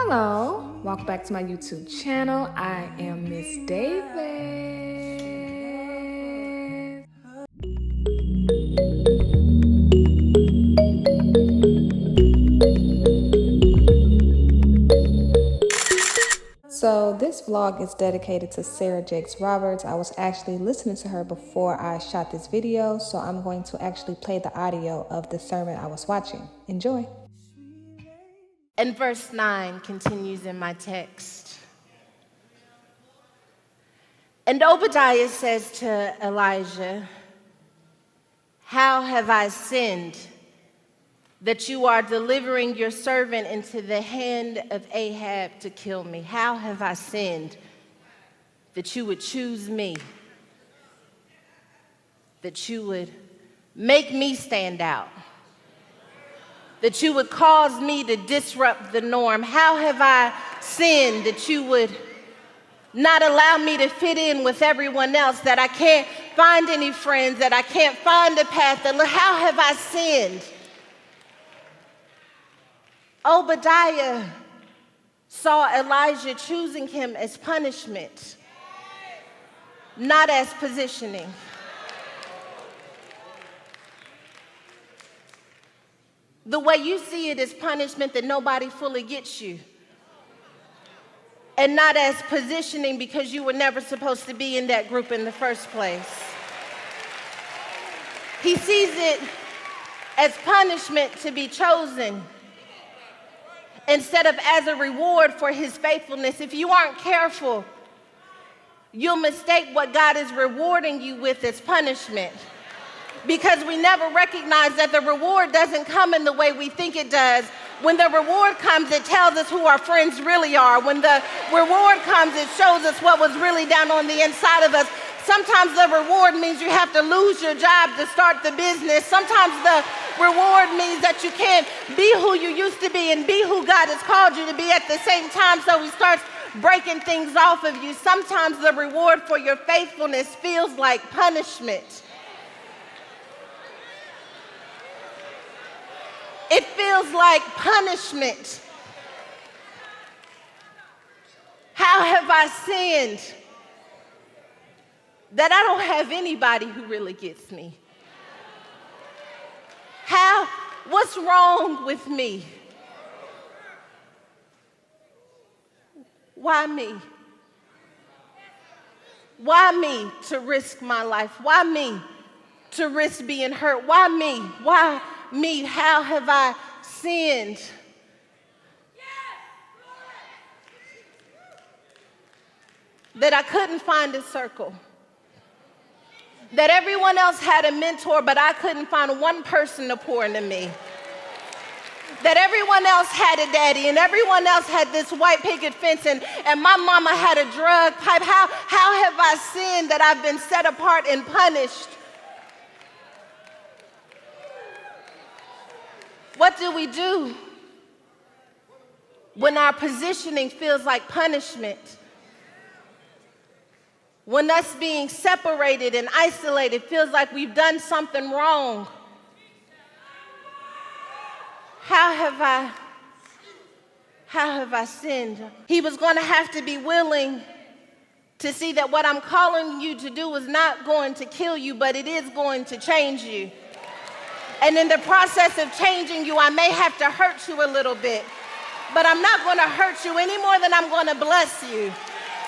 Hello, welcome back to my YouTube channel. I am Miss Davis. So this vlog is dedicated to Sarah Jakes Roberts. I was actually listening to her before I shot this video, so I'm going to actually play the audio of the sermon I was watching. Enjoy. And verse 9 continues in my text. And Obadiah says to Elijah, "How have I sinned that you are delivering your servant into the hand of Ahab to kill me? How have I sinned that you would choose me, that you would make me stand out, that you would cause me to disrupt the norm? How have I sinned that you would not allow me to fit in with everyone else, that I can't find any friends, that I can't find a path? How have I sinned?" Obadiah saw Elijah choosing him as punishment, not as positioning. The way you see it is punishment that nobody fully gets you, and not as positioning because you were never supposed to be in that group in the first place. He sees it as punishment to be chosen instead of as a reward for his faithfulness. If you aren't careful, you'll mistake what God is rewarding you with as punishment, because we never recognize that the reward doesn't come in the way we think it does. When the reward comes, it tells us who our friends really are. When the reward comes, it shows us what was really down on the inside of us. Sometimes the reward means you have to lose your job to start the business. Sometimes the reward means that you can't be who you used to be and be who God has called you to be at the same time, so he starts breaking things off of you. Sometimes the reward for your faithfulness feels like punishment. It feels like punishment. How have I sinned that I don't have anybody who really gets me? What's wrong with me? Why me? Why me to risk my life? Why me to risk being hurt? Why me? Why me? How have I sinned? That I couldn't find a circle. That everyone else had a mentor, but I couldn't find one person to pour into me. That everyone else had a daddy, and everyone else had this white picket fence, and my mama had a drug pipe. How have I sinned that I've been set apart and punished? What do we do when our positioning feels like punishment? When us being separated and isolated feels like we've done something wrong? How have I sinned? He was going to have to be willing to see that what I'm calling you to do is not going to kill you, but it is going to change you. And in the process of changing you, I may have to hurt you a little bit, but I'm not going to hurt you any more than I'm going to bless you.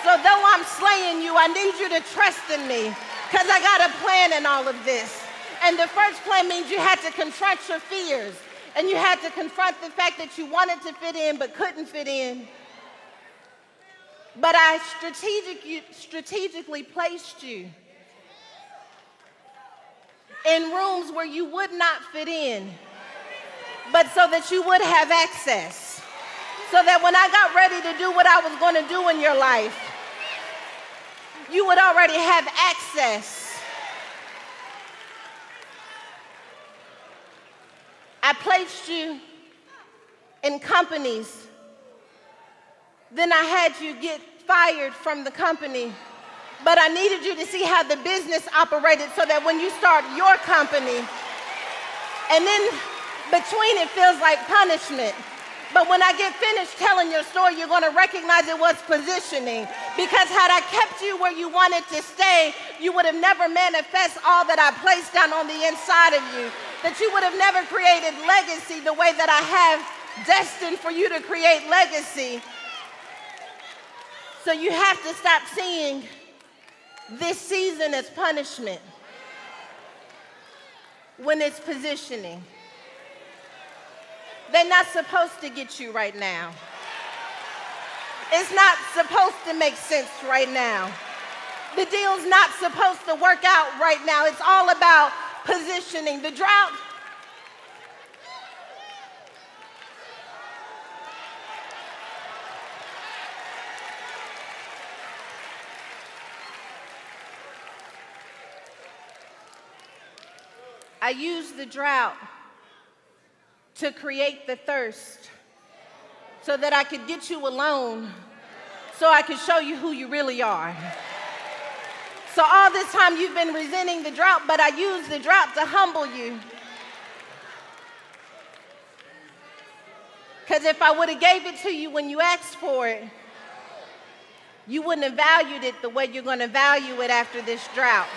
So though I'm slaying you, I need you to trust in me, because I got a plan in all of this. And the first plan means you had to confront your fears, and you had to confront the fact that you wanted to fit in but couldn't fit in. But I strategically placed you in rooms where you would not fit in, but so that you would have access. So that when I got ready to do what I was going to do in your life, you would already have access. I placed you in companies. Then I had you get fired from the company. But I needed you to see how the business operated so that when you start your company, and then between it feels like punishment. But when I get finished telling your story, you're going to recognize it was positioning. Because had I kept you where you wanted to stay, you would have never manifest all that I placed down on the inside of you. That you would have never created legacy the way that I have destined for you to create legacy. So you have to stop seeing this season as punishment when it's positioning. They're not supposed to get you right now. It's not supposed to make sense right now. The deal's not supposed to work out right now. It's all about positioning. The drought, I use the drought to create the thirst so that I could get you alone, so I could show you who you really are. So all this time you've been resenting the drought, but I use the drought to humble you. Because if I would have gave it to you when you asked for it, you wouldn't have valued it the way you're going to value it after this drought.